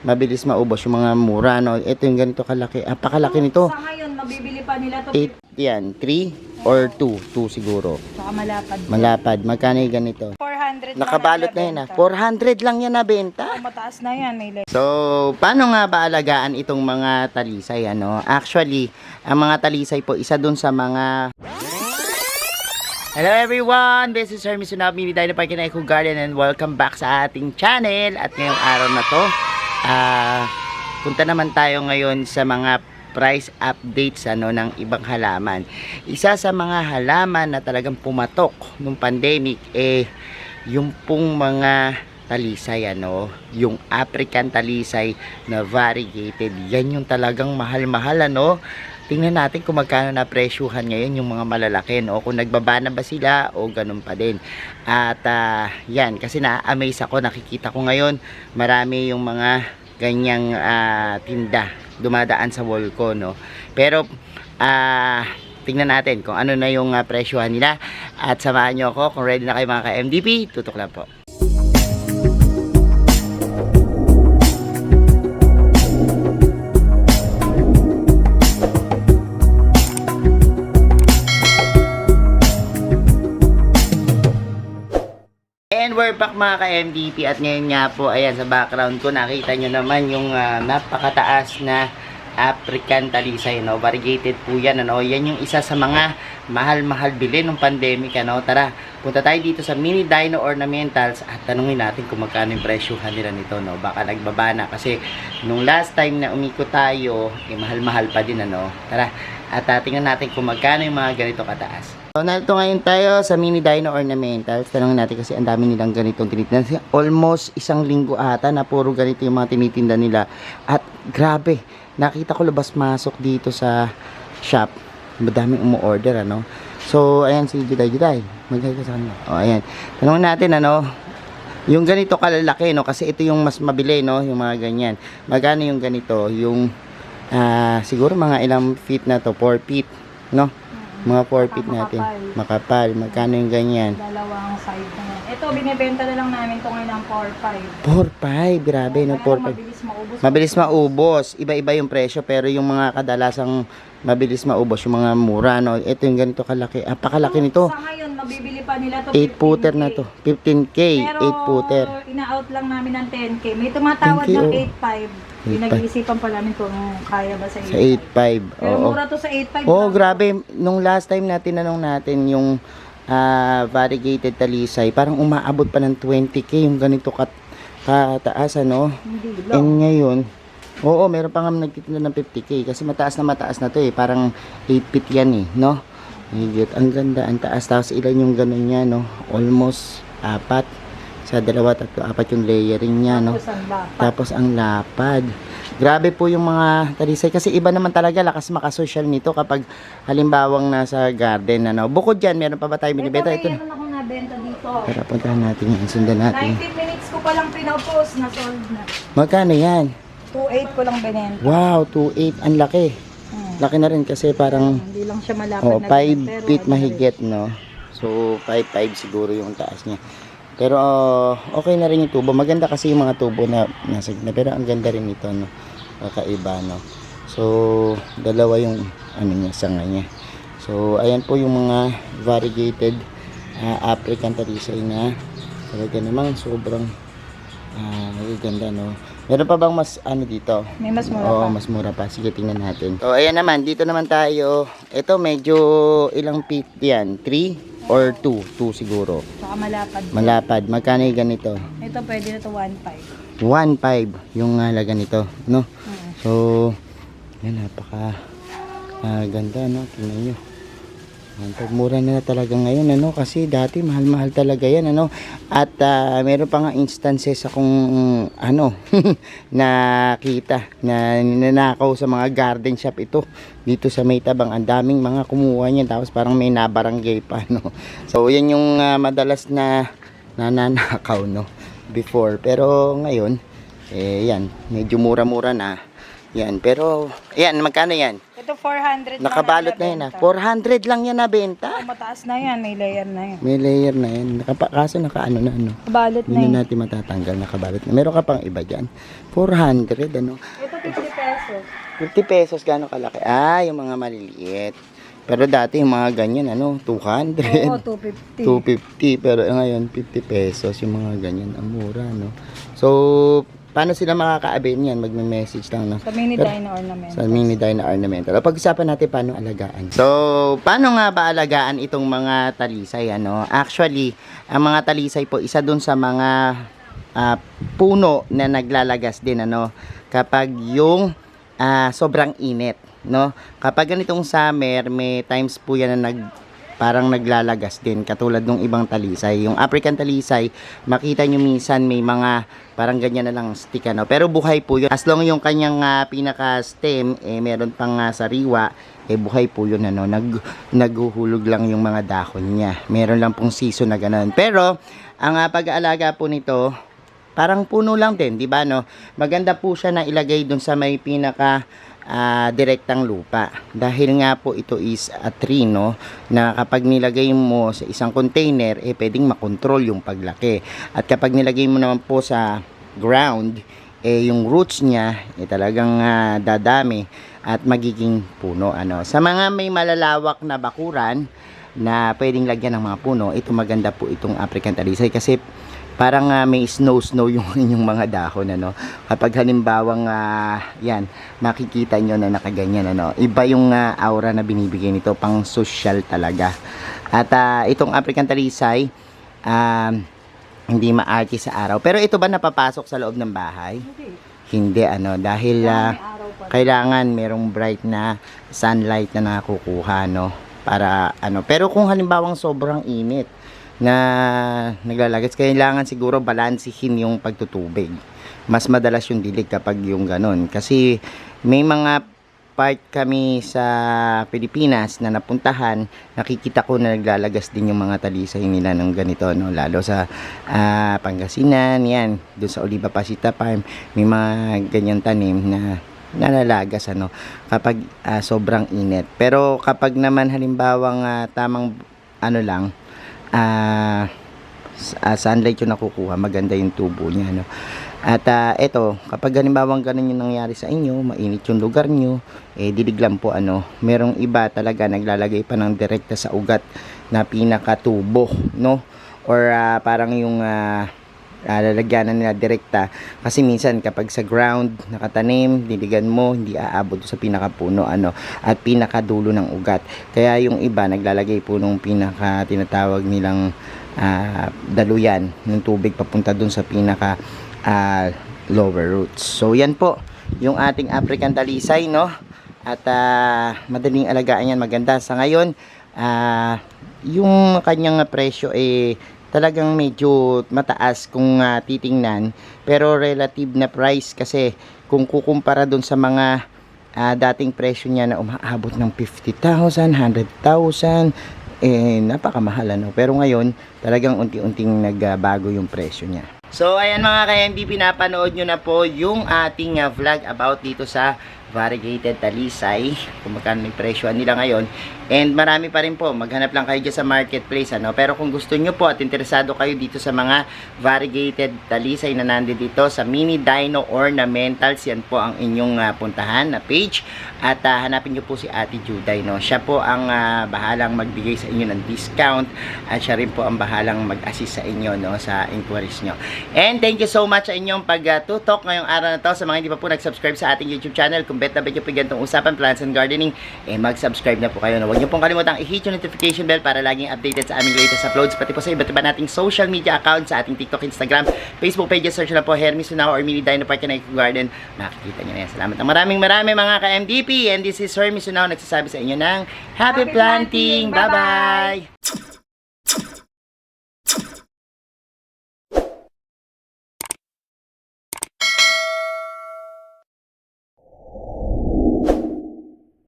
mabilis maubos, yung mga mura, no? Ito yung ganito kalaki. Apakalaki nito. Sa ngayon, mabibili pa nila to. 8 yan. 3 or 2. 2 siguro. Saka malapad. Malapad. Magkano yung ganito? 400 Nakabalot na yun, 400 lang yan nabenta. Oh, mataas na yan. May So, paano nga ba alagaan itong mga talisay, ano? Actually, ang mga talisay po, isa dun sa mga... Hello everyone! This is Hermes Sunab, Mini Dino Park in Eco Garden, and welcome back sa ating channel. At ngayong araw na to, punta naman tayo ngayon sa mga price updates ng ibang halaman. Isa sa mga halaman na talagang pumatok nung pandemic, yung pong mga talisay, yung African talisay na variegated. Yan yung talagang mahal-mahal, Tingnan natin kung magkano na presyuhan ngayon yung mga malalaki, kung nagbaba na ba sila o ganun pa din. At yan, kasi na-amaze ako, nakikita ko ngayon marami yung mga ganyang tinda dumadaan sa wall ko, Pero tingnan natin kung ano na yung presyuhan nila, at samahan nyo ako kung ready na kayo mga ka-MDP. Tutok lang po. And we're back mga ka-MDP, at ngayon nga po, ayan sa background ko, nakita nyo naman yung napakataas na African talisay, variegated po yan, yan yung isa sa mga mahal-mahal bilhin ng pandemic, Tara, punta tayo dito sa Mini Dino Ornamentals at tanungin natin kung magkano yung presyuhan nila nito, Baka nagbaba na, kasi nung last time na umikot tayo, mahal-mahal pa din, Tara, at tingnan natin kung magkano yung mga ganito kataas. So, narito ngayon tayo sa Mini Dino Ornamentals. Tanongin natin kasi ang dami nilang ganitong tinitinda. Almost isang linggo ata na puro ganito yung mga tinitinda nila. At grabe, nakita ko labas-masok dito sa shop. Madaming umu-order, So, ayan si Juday. Magkaya sa kanila. O, ayan. Tanongin natin, yung ganito kalalaki, kasi ito yung mas mabili, yung mga ganyan. Magkano yung ganito? Yung, siguro mga ilang feet na to? 4 feet, Mga 4 feet natin. Makapal. Magkano yung ganyan? Dalawang side na yan. Ito, binibenta na lang namin ito ngayon ng 4-5. 4-5. Grabe, 4-5. Mabilis maubos. Mabilis maubos. Iba-iba yung presyo, pero yung mga kadalasang mabilis maubos, yung mga mura, Ito yung ganito kalaki. Apakalaki nito. Sa ngayon, mabibili pa nila to 8 footer na to. 15K. Pero 8 footer. ina-out lang namin ng 10K. May tumatawad 10K, ng oh. 8.5. Pinag-iisipan pa namin kung kaya ba sa 8.5. Sa 8.5. Pero Oo. mura to sa 8.5. Oh, grabe. Nung last time na tinanong natin yung variegated talisay, parang umaabot pa ng 20K yung ganito kataas, Hindi lang. And ngayon, oo, meron pa nga nagtitinda ng 50K kasi mataas na to parang 8 feet yan Higit. Ang ganda, ang taas. Tapos ilan yung ganun niya, almost 4 sa 2, 3, 4 yung layering niya, Tapos ang lapad. Grabe po yung mga talisay kasi iba naman talaga lakas makasosyal nito kapag halimbawang nasa garden, Bukod dyan, meron pa ba tayo binibenta? Ito. Meron akong nabenta dito. Tara, puntahan natin yan. Sundan natin. 19 minutes ko pa lang pinopost na sold na. Magkano yan? 2.8 ko lang binenta. Wow, 2.8. Ang laki. Laki na rin kasi parang Hindi lang siya malapad na 5 feet mahigit, So, 5.5 siguro yung taas niya. Pero okay na rin yung tubo. Maganda kasi yung mga tubo na nasa gitna. Pero ang ganda rin ito, Kakaiba, So, dalawa yung niya, sanga niya. So, ayan po yung mga variegated African talisay na talaga namang sobrang magaganda, Meron pa bang mas dito? May mas mura Oo, pa. mas mura pa. Sige, tingnan natin. So, ayan naman. Dito naman tayo. Ito, medyo ilang feet yan? 3 or 2? 2 siguro. Saka malapad. Malapad. Magkano yung ganito? Ito pwede na to 1.5. 1.5 yung halaga nito, So, yan, napaka ganda, Tingnan nyo. Mura na talaga ngayon, kasi dati mahal-mahal talaga yan, At meron pa nga instances akong nakita na ninanakaw sa mga garden shop ito dito sa Maytabang. Ang daming mga kumuha niyan, tapos parang may nabarangay pa, So, yan yung madalas na nananakaw, before. Pero ngayon, yan, medyo mura-mura na. Yan, pero, yan, magkano yan? Ito 400 Nakabalot na yan, 400 lang yan nabenta. Oh, mataas na yan. May layer na yan. May layer na yan. Kaso nakaano na, ano. Balot na Hindi yan. na natin matatanggal, nakabalot na. Meron ka pang iba dyan. 400, ano. Ito 50 pesos. 50 pesos, gano'ng kalaki? Ah, yung mga maliliit. Pero dati yung mga ganyan, ano, 200. Oo, 250. 250, pero ngayon 50 pesos yung mga ganyan, ang mura, no. So, paano sila makaka-avail yan? Magme-message lang, no. Sa mini dino ornament. Sa mini dino ornamental. Pag-usapan natin paano alagaan. So, paano nga ba alagaan itong mga talisay, ano? Actually, ang mga talisay po, isa dun sa mga puno na naglalagas din, ano, kapag yung sobrang init, no? Kapag ganitong summer, may times po yan na parang naglalagas din, katulad ng ibang talisay. Yung African talisay, makita nyo minsan may mga parang ganyan na lang stick, ano. Pero buhay po yun. As long yung kanyang pinaka-stem, meron pang sariwa, buhay po yun, ano. Naghuhulog lang yung mga dahon niya. Meron lang pong season na ganun. Pero, ang pag-aalaga po nito, parang puno lang din, di ba, no? Maganda po siya na ilagay dun sa may pinaka direktang lupa. Dahil nga po ito is a tree, no? Na kapag nilagay mo sa isang container, pwedeng makontrol yung paglaki. At kapag nilagay mo naman po sa ground, yung roots niya, talagang dadami at magiging puno, ano. Sa mga may malalawak na bakuran na pwedeng lagyan ng mga puno, ito maganda po itong African talisay kasi parang may snow yung inyong mga dahon, ano. Kapag halimbawang yan, makikita nyo na nakaganyan, ano. Iba yung aura na binibigay nito, pang social talaga. At itong African talisay, hindi maarte sa araw. Pero ito ba napapasok sa loob ng bahay? Hindi, ano, dahil kailangan merong bright na sunlight na nakukuha, no, para ano. Pero kung halimbawang sobrang init na naglalagas, kailangan siguro balansihin yung pagtutubig. Mas madalas yung dilig kapag yung ganon. Kasi may mga part kami sa Pilipinas na napuntahan, nakikita ko na naglalagas din yung mga talisay nila ng ganito, no? Lalo sa Pangasinan, yan, doon sa Oliva Pasita Farm, may mga ganyang tanim na nalalagas, ano, kapag sobrang init. Pero kapag naman halimbawang tamang ano lang, sunlight yung nakukuha, maganda yung tubo niya, no? At eto, kapag halimbawang ganun yung nangyari sa inyo, mainit yung lugar nyo, dilig lang po, ano. Merong iba talaga naglalagay pa ng direkta sa ugat na pinakatubo, no? Or parang yung lalagyanan nila direkta, kasi minsan kapag sa ground nakatanim, diligan mo, hindi aabot sa pinakapuno, ano, at pinakadulo ng ugat. Kaya yung iba naglalagay po nung pinaka tinatawag nilang daluyan ng tubig papunta dun sa pinaka lower roots. So yan po yung ating African talisay, no? At madaling alagaan yan, maganda. Sa ngayon, yung kanyang presyo talagang medyo mataas kung titingnan, pero relative na price, kasi kung kukumpara dun sa mga dating presyo niya na umaabot ng 50,000, 100,000, napakamahal, ano. Pero ngayon talagang unti-unting nagbago yung presyo niya. So ayan mga ka-MB, pinapanood nyo na po yung ating vlog about dito sa variegated talisay, kung magkano yung presyo nila ngayon. And marami pa rin po, maghanap lang kayo dyan sa marketplace, ano. Pero kung gusto nyo po at interesado kayo dito sa mga variegated talisay na nandito dito sa Mini Dino Ornamentals, yan po ang inyong puntahan na page. At hanapin nyo po si Ate Juday, no. Siya po ang bahalang magbigay sa inyo ng discount, at siya rin po ang bahalang mag-assist sa inyo, no, sa inquiries nyo. And thank you so much sa inyong pagtutok ngayong araw na to. Sa mga hindi pa po nag-subscribe sa ating YouTube channel, kung bet na bet nyo po ganitong usapan plants and gardening, mag-subscribe na po kayo, no. Huwag nyo pong kalimutang i-hit yung notification bell para laging updated sa aming latest uploads, pati po sa iba't iba nating social media accounts, sa ating TikTok, Instagram, Facebook pages. Search na po Hermes Sunao or Mini Dino Park and Garden, makikita nyo na yan. Salamat ng maraming mga ka-MDP, and this is Hermes Sunao nagsasabi sa inyo ng Happy Planting! Bye-bye!